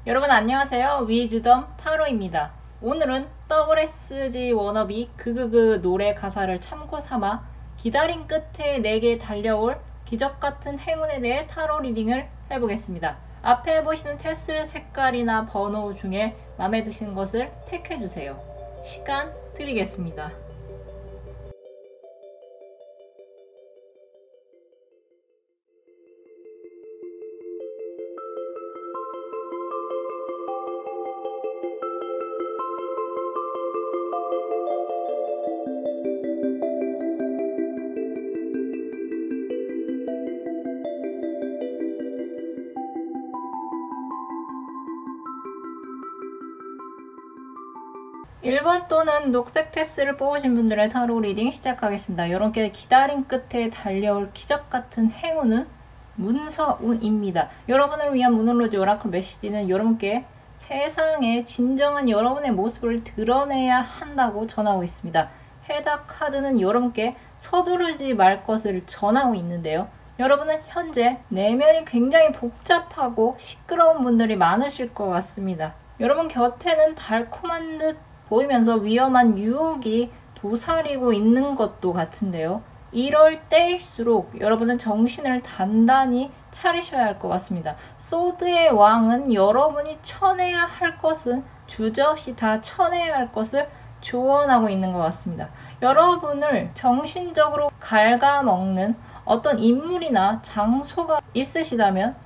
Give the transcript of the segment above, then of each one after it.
여러분 안녕하세요. 위즈덤 타로입니다. 오늘은 WSG 워너비 그그그 노래 가사를 참고 삼아 기다림 끝에 내게 달려올 기적같은 행운에 대해 타로 리딩을 해보겠습니다. 앞에 보시는 테슬 색깔이나 번호 중에 마음에 드시는 것을 택해주세요. 시간 드리겠습니다. 1번 또는 녹색 테스를 뽑으신 분들의 타로 리딩 시작하겠습니다. 여러분께 기다림 끝에 달려올 기적같은 행운은 문서운입니다. 여러분을 위한 문홀로지 오라클 메시지는 여러분께 세상에 진정한 여러분의 모습을 드러내야 한다고 전하고 있습니다. 해당 카드는 여러분께 서두르지 말 것을 전하고 있는데요. 여러분은 현재 내면이 굉장히 복잡하고 시끄러운 분들이 많으실 것 같습니다. 여러분 곁에는 달콤한 듯 보이면서 위험한 유혹이 도사리고 있는 것도 같은데요. 이럴 때일수록 여러분은 정신을 단단히 차리셔야 할 것 같습니다. 소드의 왕은 여러분이 쳐내야 할 것은 주저없이 다 쳐내야 할 것을 조언하고 있는 것 같습니다. 여러분을 정신적으로 갉아먹는 어떤 인물이나 장소가 있으시다면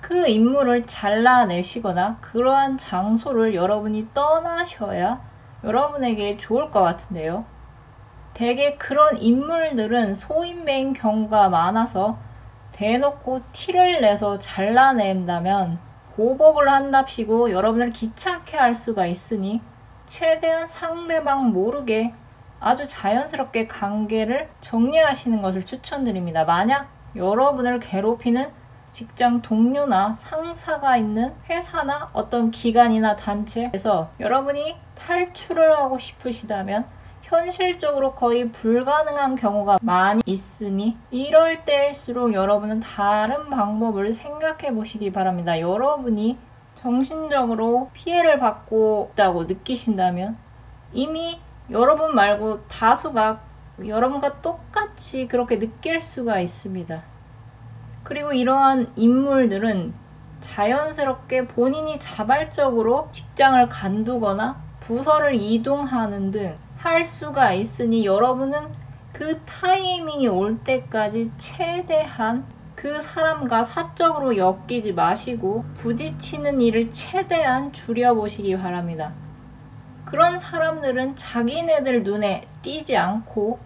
그 인물을 잘라내시거나 그러한 장소를 여러분이 떠나셔야 여러분에게 좋을 것 같은데요. 대개 그런 인물들은 소인배인 경우가 많아서 대놓고 티를 내서 잘라낸다면 보복을 한답시고 여러분을 귀찮게 할 수가 있으니 최대한 상대방 모르게 아주 자연스럽게 관계를 정리하시는 것을 추천드립니다. 만약 여러분을 괴롭히는 직장 동료나 상사가 있는 회사나 어떤 기관이나 단체에서 여러분이 탈출을 하고 싶으시다면 현실적으로 거의 불가능한 경우가 많이 있으니 이럴 때일수록 여러분은 다른 방법을 생각해 보시기 바랍니다. 여러분이 정신적으로 피해를 받고 있다고 느끼신다면 이미 여러분 말고 다수가 여러분과 똑같이 그렇게 느낄 수가 있습니다. 그리고 이러한 인물들은 자연스럽게 본인이 자발적으로 직장을 간두거나 부서를 이동하는 등 할 수가 있으니 여러분은 그 타이밍이 올 때까지 최대한 그 사람과 사적으로 엮이지 마시고 부딪히는 일을 최대한 줄여보시기 바랍니다. 그런 사람들은 자기네들 눈에 띄지 않고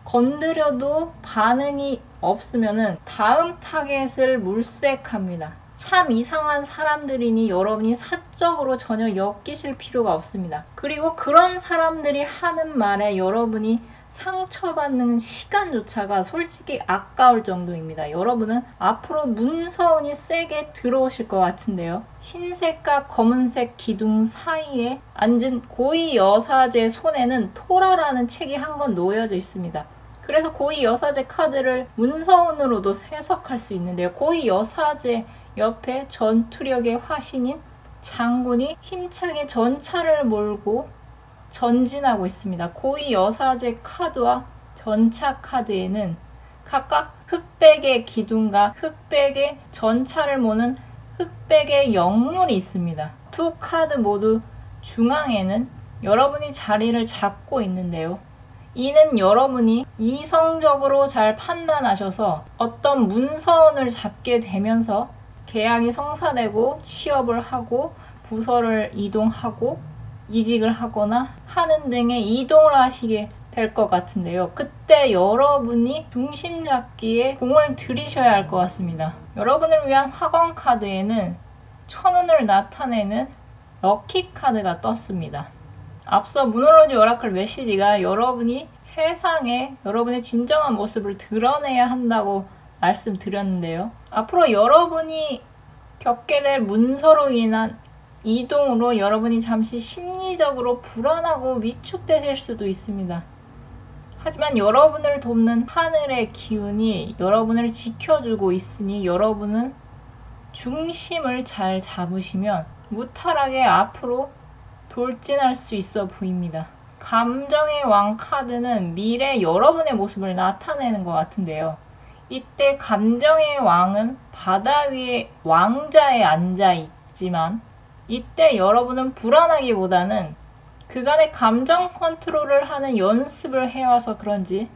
건드려도 반응이 없으면 다음 타겟을 물색합니다. 참 이상한 사람들이니 여러분이 사적으로 전혀 엮이실 필요가 없습니다. 그리고 그런 사람들이 하는 말에 여러분이 상처받는 시간조차가 솔직히 아까울 정도입니다. 여러분은 앞으로 문서운이 세게 들어오실 것 같은데요. 흰색과 검은색 기둥 사이에 앉은 고위 여사제 손에는 토라라는 책이 한 권 놓여져 있습니다. 그래서 고위 여사제 카드를 문서운으로도 해석할 수 있는데요. 고위 여사제 옆에 전투력의 화신인 장군이 힘차게 전차를 몰고 전진하고 있습니다. 고위 여사제 카드와 전차 카드에는 각각 흑백의 기둥과 흑백의 전차를 모는 흑백의 영물이 있습니다. 두 카드 모두 중앙에는 여러분이 자리를 잡고 있는데요. 이는 여러분이 이성적으로 잘 판단하셔서 어떤 문서운을 잡게 되면서 계약이 성사되고 취업을 하고 부서를 이동하고 이직을 하거나 하는 등의 이동을 하시게 될 것 같은데요. 그때 여러분이 중심 잡기에 공을 들이셔야 할 것 같습니다. 여러분을 위한 화관 카드에는 천운을 나타내는 럭키 카드가 떴습니다. 앞서 문홀로지 오라클 메시지가 여러분이 세상에 여러분의 진정한 모습을 드러내야 한다고 말씀드렸는데요. 앞으로 여러분이 겪게 될 문서로 인한 이동으로 여러분이 잠시 심리적으로 불안하고 위축되실 수도 있습니다. 하지만 여러분을 돕는 하늘의 기운이 여러분을 지켜주고 있으니 여러분은 중심을 잘 잡으시면 무탈하게 앞으로 돌진할 수 있어 보입니다. 감정의 왕 카드는 미래 여러분의 모습을 나타내는 것 같은데요. 이때 감정의 왕은 바다 위에 왕자에 앉아 있지만 이때 여러분은 불안하기보다는 그간의 감정 컨트롤을 하는 연습을 해와서 그런지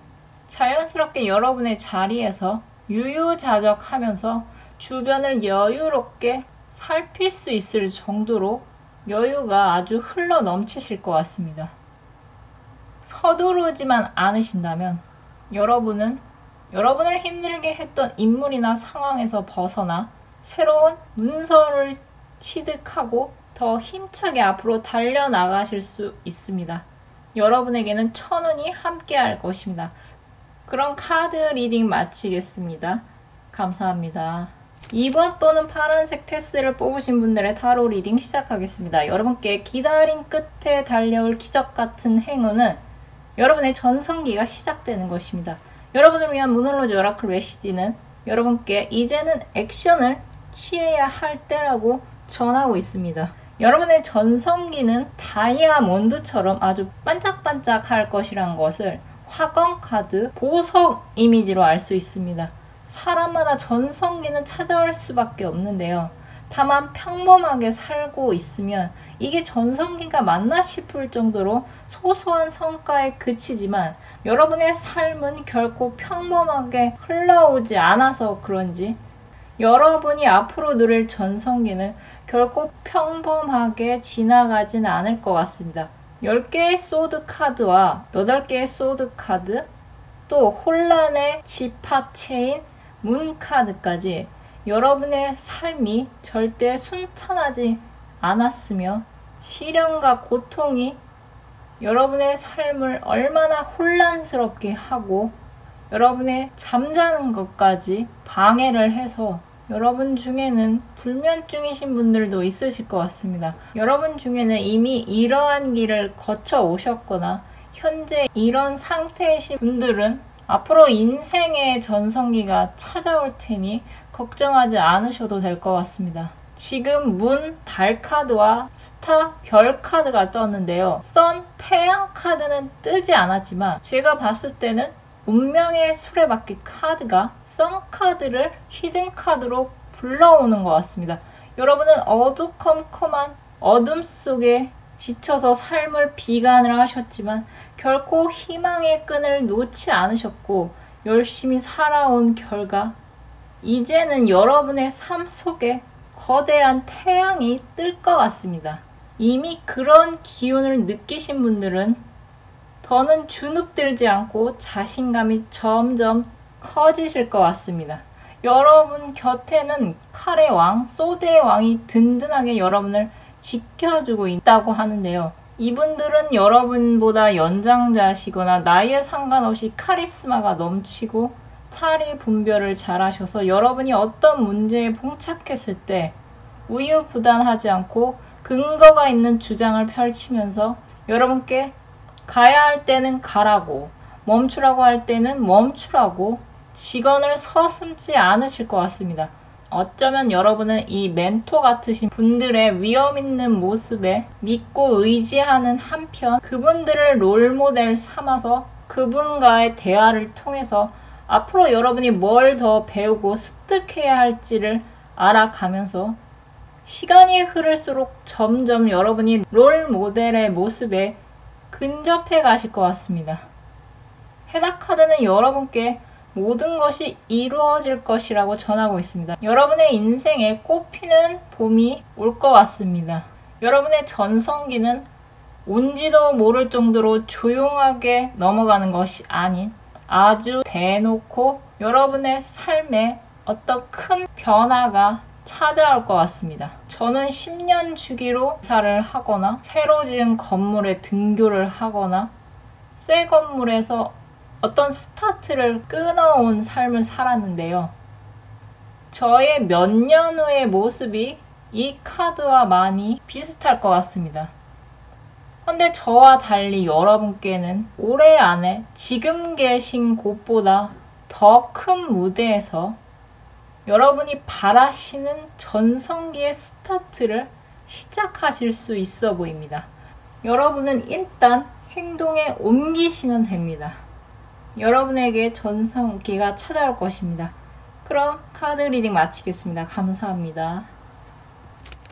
자연스럽게 여러분의 자리에서 유유자적하면서 주변을 여유롭게 살필 수 있을 정도로 여유가 아주 흘러 넘치실 것 같습니다. 서두르지만 않으신다면 여러분을 힘들게 했던 인물이나 상황에서 벗어나 새로운 문서를 취득하고 더 힘차게 앞으로 달려나가실 수 있습니다. 여러분에게는 천운이 함께할 것입니다. 그럼 카드 리딩 마치겠습니다. 감사합니다. 2번 또는 파란색 테스를 뽑으신 분들의 타로 리딩 시작하겠습니다. 여러분께 기다림 끝에 달려올 기적 같은 행운은 여러분의 전성기가 시작되는 것입니다. 여러분을 위한 문홀로즈 오라클 메시지는 여러분께 이제는 액션을 취해야 할 때라고 전하고 있습니다. 여러분의 전성기는 다이아몬드처럼 아주 반짝반짝할 것이란 것을 화건 카드 보석 이미지로 알 수 있습니다. 사람마다 전성기는 찾아올 수밖에 없는데요. 다만 평범하게 살고 있으면 이게 전성기가 맞나 싶을 정도로 소소한 성과에 그치지만 여러분의 삶은 결코 평범하게 흘러오지 않아서 그런지 여러분이 앞으로 누릴 전성기는 결코 평범하게 지나가진 않을 것 같습니다. 10개의 소드 카드와 8개의 소드 카드, 또 혼란의 지파 체인, 문 카드까지 여러분의 삶이 절대 순탄하지 않았으며 시련과 고통이 여러분의 삶을 얼마나 혼란스럽게 하고 여러분의 잠자는 것까지 방해를 해서 여러분 중에는 불면증이신 분들도 있으실 것 같습니다. 여러분 중에는 이미 이러한 길을 거쳐 오셨거나 현재 이런 상태이신 분들은 앞으로 인생의 전성기가 찾아올 테니 걱정하지 않으셔도 될 것 같습니다. 지금 문, 달 카드와 스타, 별 카드가 떴는데요. 선, 태양 카드는 뜨지 않았지만 제가 봤을 때는 운명의 수레바퀴 카드가 선 카드를 히든 카드로 불러오는 것 같습니다. 여러분은 어두컴컴한 어둠 속에 지쳐서 삶을 비관을 하셨지만 결코 희망의 끈을 놓지 않으셨고 열심히 살아온 결과 이제는 여러분의 삶 속에 거대한 태양이 뜰 것 같습니다. 이미 그런 기운을 느끼신 분들은 더는 주눅들지 않고 자신감이 점점 커지실 것 같습니다. 여러분 곁에는 칼의 왕, 소드의 왕이 든든하게 여러분을 지켜주고 있다고 하는데요. 이분들은 여러분보다 연장자시거나 나이에 상관없이 카리스마가 넘치고 사리 분별을 잘하셔서 여러분이 어떤 문제에 봉착했을 때 우유부단하지 않고 근거가 있는 주장을 펼치면서 여러분께 가야 할 때는 가라고, 멈추라고 할 때는 멈추라고 직언을 서슴지 않으실 것 같습니다. 어쩌면 여러분은 이 멘토 같으신 분들의 위험 있는 모습에 믿고 의지하는 한편 그분들을 롤모델 삼아서 그분과의 대화를 통해서 앞으로 여러분이 뭘 더 배우고 습득해야 할지를 알아가면서 시간이 흐를수록 점점 여러분이 롤모델의 모습에 근접해 가실 것 같습니다. 해당 카드는 여러분께 모든 것이 이루어질 것이라고 전하고 있습니다. 여러분의 인생에 꽃피는 봄이 올 것 같습니다. 여러분의 전성기는 온지도 모를 정도로 조용하게 넘어가는 것이 아닌 아주 대놓고 여러분의 삶에 어떤 큰 변화가 찾아올 것 같습니다. 저는 10년 주기로 이사를 하거나 새로 지은 건물에 등교를 하거나 새 건물에서 어떤 스타트를 끊어온 삶을 살았는데요. 저의 몇 년 후의 모습이 이 카드와 많이 비슷할 것 같습니다. 근데 저와 달리 여러분께는 올해 안에 지금 계신 곳보다 더 큰 무대에서 여러분이 바라시는 전성기의 스타트를 시작하실 수 있어 보입니다. 여러분은 일단 행동에 옮기시면 됩니다. 여러분에게 전성기가 찾아올 것입니다. 그럼 카드 리딩 마치겠습니다. 감사합니다.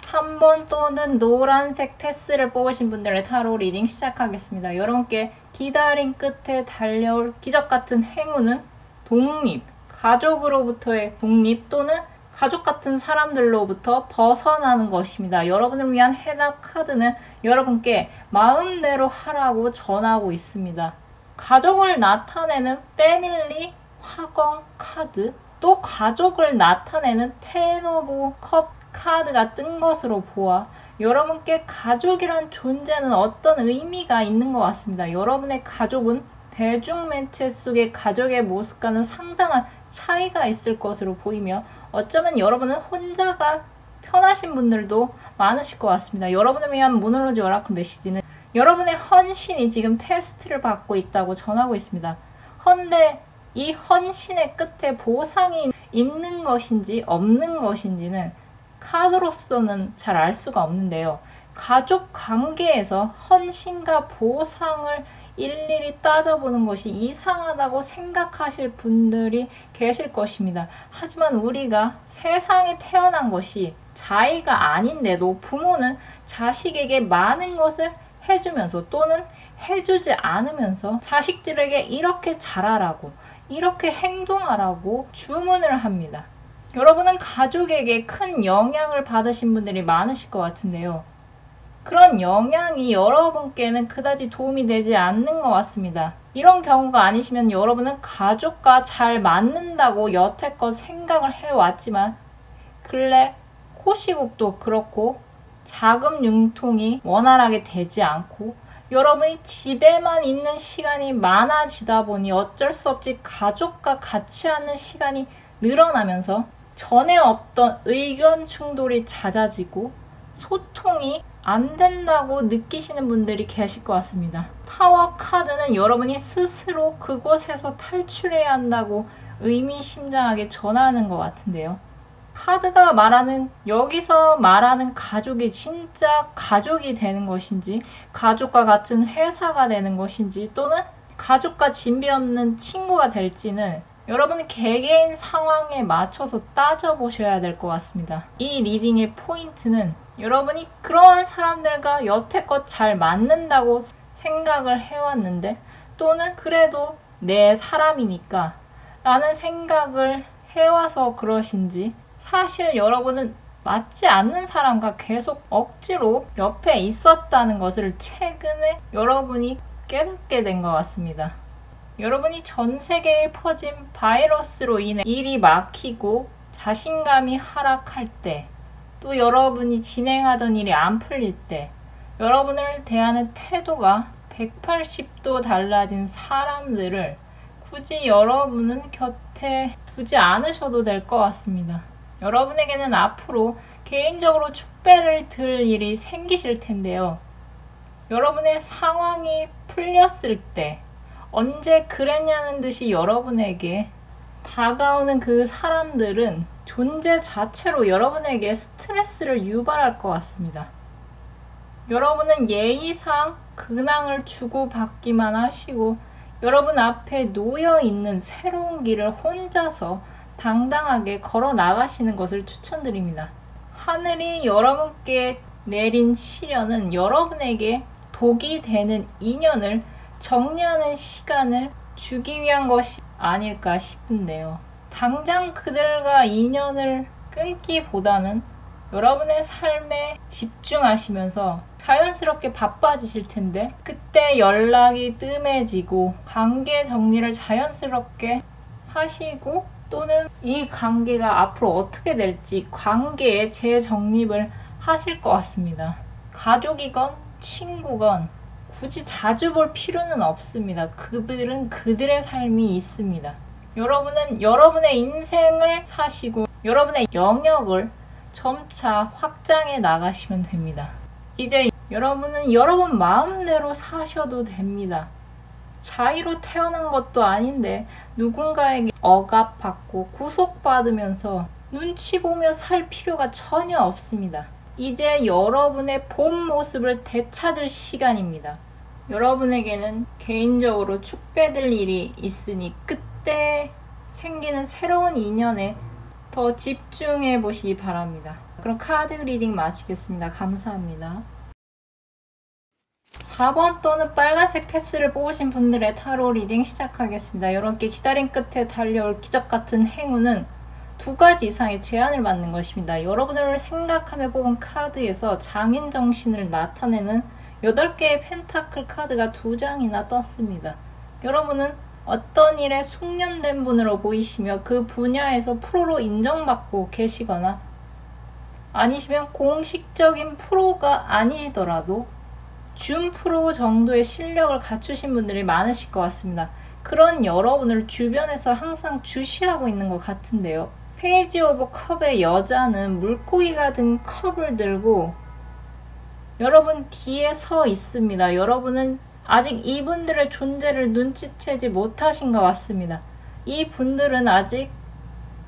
3번 또는 노란색 테스를 뽑으신 분들의 타로 리딩 시작하겠습니다. 여러분께 기다림 끝에 달려올 기적같은 행운은 독립, 가족으로부터의 독립 또는 가족 같은 사람들로부터 벗어나는 것입니다. 여러분을 위한 해답 카드는 여러분께 마음대로 하라고 전하고 있습니다. 가족을 나타내는 패밀리 화공 카드, 또 가족을 나타내는 텐 오브 컵 카드가 뜬 것으로 보아 여러분께 가족이란 존재는 어떤 의미가 있는 것 같습니다. 여러분의 가족은 대중매체 속의 가족의 모습과는 상당한 차이가 있을 것으로 보이며 어쩌면 여러분은 혼자가 편하신 분들도 많으실 것 같습니다. 여러분을 위한 문홀로지 오라클 메시지는 여러분의 헌신이 지금 테스트를 받고 있다고 전하고 있습니다. 헌데 이 헌신의 끝에 보상이 있는 것인지 없는 것인지는 카드로서는 잘 알 수가 없는데요. 가족 관계에서 헌신과 보상을 일일이 따져보는 것이 이상하다고 생각하실 분들이 계실 것입니다. 하지만 우리가 세상에 태어난 것이 자의가 아닌데도 부모는 자식에게 많은 것을 해주면서 또는 해주지 않으면서 자식들에게 이렇게 잘하라고 이렇게 행동하라고 주문을 합니다. 여러분은 가족에게 큰 영향을 받으신 분들이 많으실 것 같은데요. 그런 영향이 여러분께는 그다지 도움이 되지 않는 것 같습니다. 이런 경우가 아니시면 여러분은 가족과 잘 맞는다고 여태껏 생각을 해왔지만 근래 코시국도 그렇고 자금 융통이 원활하게 되지 않고 여러분이 집에만 있는 시간이 많아지다 보니 어쩔 수 없이 가족과 같이 하는 시간이 늘어나면서 전에 없던 의견 충돌이 잦아지고 소통이 안 된다고 느끼시는 분들이 계실 것 같습니다. 타워 카드는 여러분이 스스로 그곳에서 탈출해야 한다고 의미심장하게 전하는 것 같은데요. 카드가 말하는 여기서 말하는 가족이 진짜 가족이 되는 것인지 가족과 같은 회사가 되는 것인지 또는 가족과 진비 없는 친구가 될지는 여러분의 개개인 상황에 맞춰서 따져보셔야 될 것 같습니다. 이 리딩의 포인트는 여러분이 그러한 사람들과 여태껏 잘 맞는다고 생각을 해왔는데 또는 그래도 내 사람이니까 라는 생각을 해와서 그러신지 사실 여러분은 맞지 않는 사람과 계속 억지로 옆에 있었다는 것을 최근에 여러분이 깨닫게 된 것 같습니다. 여러분이 전 세계에 퍼진 바이러스로 인해 일이 막히고 자신감이 하락할 때 또 여러분이 진행하던 일이 안 풀릴 때 여러분을 대하는 태도가 180도 달라진 사람들을 굳이 여러분은 곁에 두지 않으셔도 될 것 같습니다. 여러분에게는 앞으로 개인적으로 축배를 들 일이 생기실 텐데요. 여러분의 상황이 풀렸을 때 언제 그랬냐는 듯이 여러분에게 다가오는 그 사람들은 존재 자체로 여러분에게 스트레스를 유발할 것 같습니다. 여러분은 예의상 근황을 주고받기만 하시고 여러분 앞에 놓여있는 새로운 길을 혼자서 당당하게 걸어 나가시는 것을 추천드립니다. 하늘이 여러분께 내린 시련은 여러분에게 독이 되는 인연을 정리하는 시간을 주기 위한 것이 아닐까 싶은데요. 당장 그들과 인연을 끊기보다는 여러분의 삶에 집중하시면서 자연스럽게 바빠지실 텐데 그때 연락이 뜸해지고 관계 정리를 자연스럽게 하시고 또는 이 관계가 앞으로 어떻게 될지 관계의 재정립을 하실 것 같습니다. 가족이건 친구건 굳이 자주 볼 필요는 없습니다. 그들은 그들의 삶이 있습니다. 여러분은 여러분의 인생을 사시고 여러분의 영역을 점차 확장해 나가시면 됩니다. 이제 여러분은 여러분 마음대로 사셔도 됩니다. 자의로 태어난 것도 아닌데 누군가에게 억압받고 구속받으면서 눈치 보며 살 필요가 전혀 없습니다. 이제 여러분의 본 모습을 되찾을 시간입니다. 여러분에게는 개인적으로 축배될 일이 있으니 그때 생기는 새로운 인연에 더 집중해 보시기 바랍니다. 그럼 카드 리딩 마치겠습니다. 감사합니다. 4번 또는 빨간색 테스를 뽑으신 분들의 타로 리딩 시작하겠습니다. 여러분께 기다림 끝에 달려올 기적같은 행운은 2가지 이상의 제한을 받는 것입니다. 여러분을 생각하며 뽑은 카드에서 장인 정신을 나타내는 8개의 펜타클 카드가 2장이나 떴습니다. 여러분은 어떤 일에 숙련된 분으로 보이시며 그 분야에서 프로로 인정받고 계시거나 아니시면 공식적인 프로가 아니더라도 준 프로 정도의 실력을 갖추신 분들이 많으실 것 같습니다. 그런 여러분을 주변에서 항상 주시하고 있는 것 같은데요. 페이지 오브 컵의 여자는 물고기가 든 컵을 들고 여러분 뒤에 서 있습니다. 여러분은 아직 이분들의 존재를 눈치채지 못하신 것 같습니다. 이 분들은 아직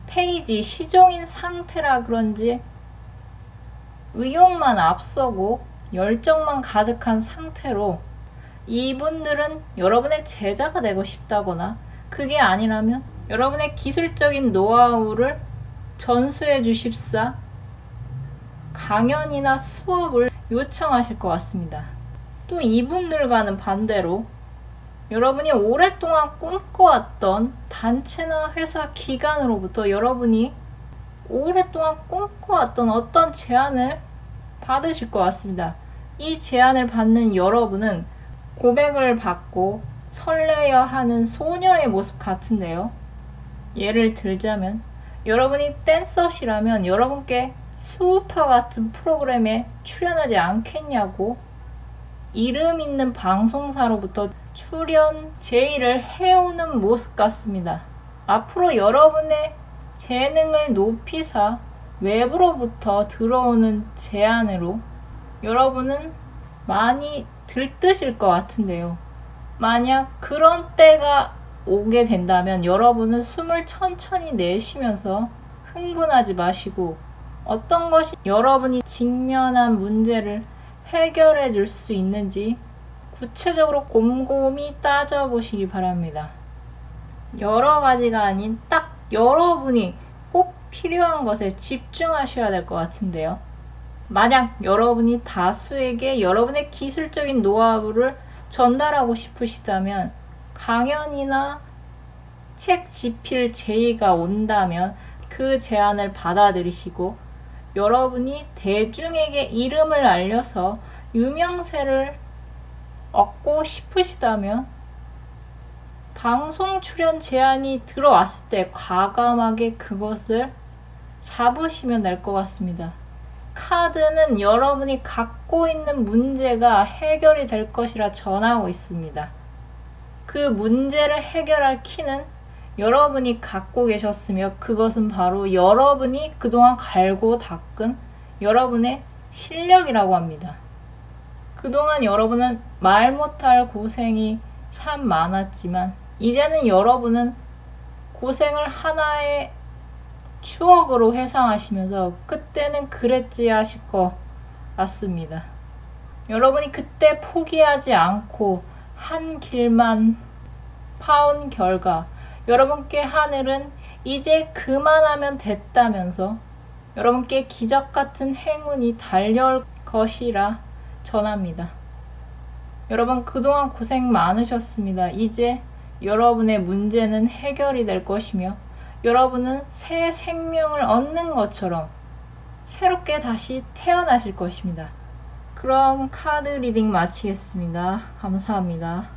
페이지 시종인 상태라 그런지 의욕만 앞서고 열정만 가득한 상태로 이분들은 여러분의 제자가 되고 싶다거나 그게 아니라면 여러분의 기술적인 노하우를 전수해 주십사 강연이나 수업을 요청하실 것 같습니다. 또 이분들과는 반대로 여러분이 오랫동안 꿈꿔왔던 단체나 회사 기관으로부터 여러분이 오랫동안 꿈꿔왔던 어떤 제안을 받으실 것 같습니다. 이 제안을 받는 여러분은 고백을 받고 설레어 하는 소녀의 모습 같은데요. 예를 들자면 여러분이 댄서시라면 여러분께 수우파 같은 프로그램에 출연하지 않겠냐고 이름 있는 방송사로부터 출연 제의를 해오는 모습 같습니다. 앞으로 여러분의 재능을 높이사 외부로부터 들어오는 제안으로 여러분은 많이 들뜨실 것 같은데요. 만약 그런 때가 오게 된다면 여러분은 숨을 천천히 내쉬면서 흥분하지 마시고 어떤 것이 여러분이 직면한 문제를 해결해 줄 수 있는지 구체적으로 곰곰이 따져보시기 바랍니다. 여러 가지가 아닌 딱 여러분이 꼭 필요한 것에 집중하셔야 될 것 같은데요. 만약 여러분이 다수에게 여러분의 기술적인 노하우를 전달하고 싶으시다면 강연이나 책 집필 제의가 온다면 그 제안을 받아들이시고 여러분이 대중에게 이름을 알려서 유명세를 얻고 싶으시다면 방송 출연 제안이 들어왔을 때 과감하게 그것을 잡으시면 될 것 같습니다. 카드는 여러분이 갖고 있는 문제가 해결이 될 것이라 전하고 있습니다. 그 문제를 해결할 키는 여러분이 갖고 계셨으며 그것은 바로 여러분이 그동안 갈고 닦은 여러분의 실력이라고 합니다. 그동안 여러분은 말 못할 고생이 참 많았지만 이제는 여러분은 고생을 하나의 추억으로 회상하시면서 그때는 그랬지 하실 것 같습니다. 여러분이 그때 포기하지 않고 한 길만 파온 결과 여러분께 하늘은 이제 그만하면 됐다면서 여러분께 기적같은 행운이 달려올 것이라 전합니다. 여러분 그동안 고생 많으셨습니다. 이제 여러분의 문제는 해결이 될 것이며 여러분은 새 생명을 얻는 것처럼 새롭게 다시 태어나실 것입니다. 그럼 카드 리딩 마치겠습니다. 감사합니다.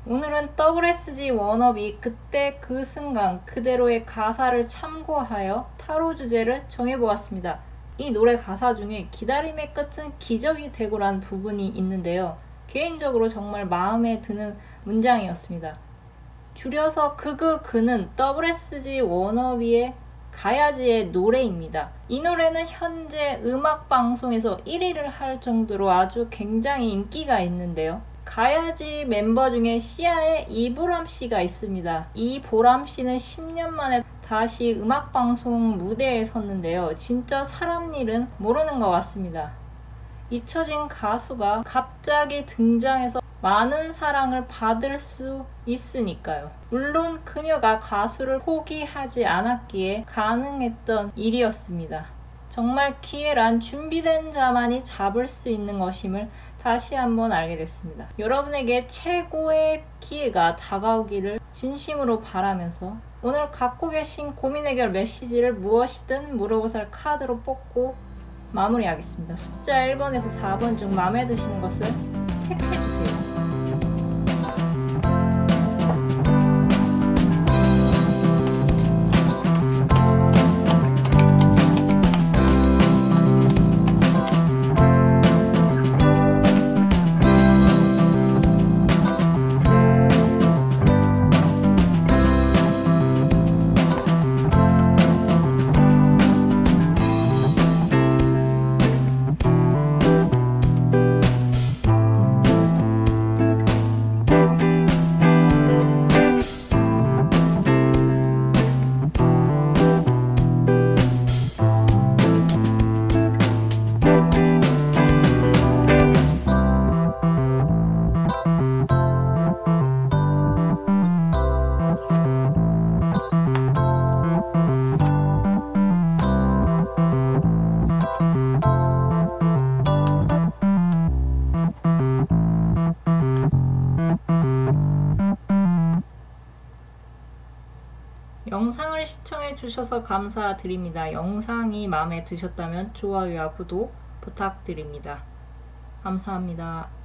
오늘은 WSG 워너비 그때 그 순간 그대로의 가사를 참고하여 타로 주제를 정해보았습니다. 이 노래 가사 중에 기다림의 끝은 기적이 되고란 부분이 있는데요. 개인적으로 정말 마음에 드는 문장이었습니다. 줄여서 그는 WSG 워너비의 가야지의 노래입니다. 이 노래는 현재 음악방송에서 1위를 할 정도로 아주 굉장히 인기가 있는데요. 가야지 멤버 중에 시아의 이보람 씨가 있습니다. 이보람 씨는 10년 만에 다시 음악방송 무대에 섰는데요. 진짜 사람 일은 모르는 것 같습니다. 잊혀진 가수가 갑자기 등장해서 많은 사랑을 받을 수 있으니까요. 물론 그녀가 가수를 포기하지 않았기에 가능했던 일이었습니다. 정말 기회란 준비된 자만이 잡을 수 있는 것임을 다시 한번 알게 됐습니다. 여러분에게 최고의 기회가 다가오기를 진심으로 바라면서 오늘 갖고 계신 고민 해결 메시지를 무엇이든 물어보살 카드로 뽑고 마무리하겠습니다. 숫자 1번에서 4번 중 마음에 드시는 것을 택해주세요. 영상을 시청해 주셔서 감사드립니다. 영상이 마음에 드셨다면 좋아요와 구독 부탁드립니다. 감사합니다.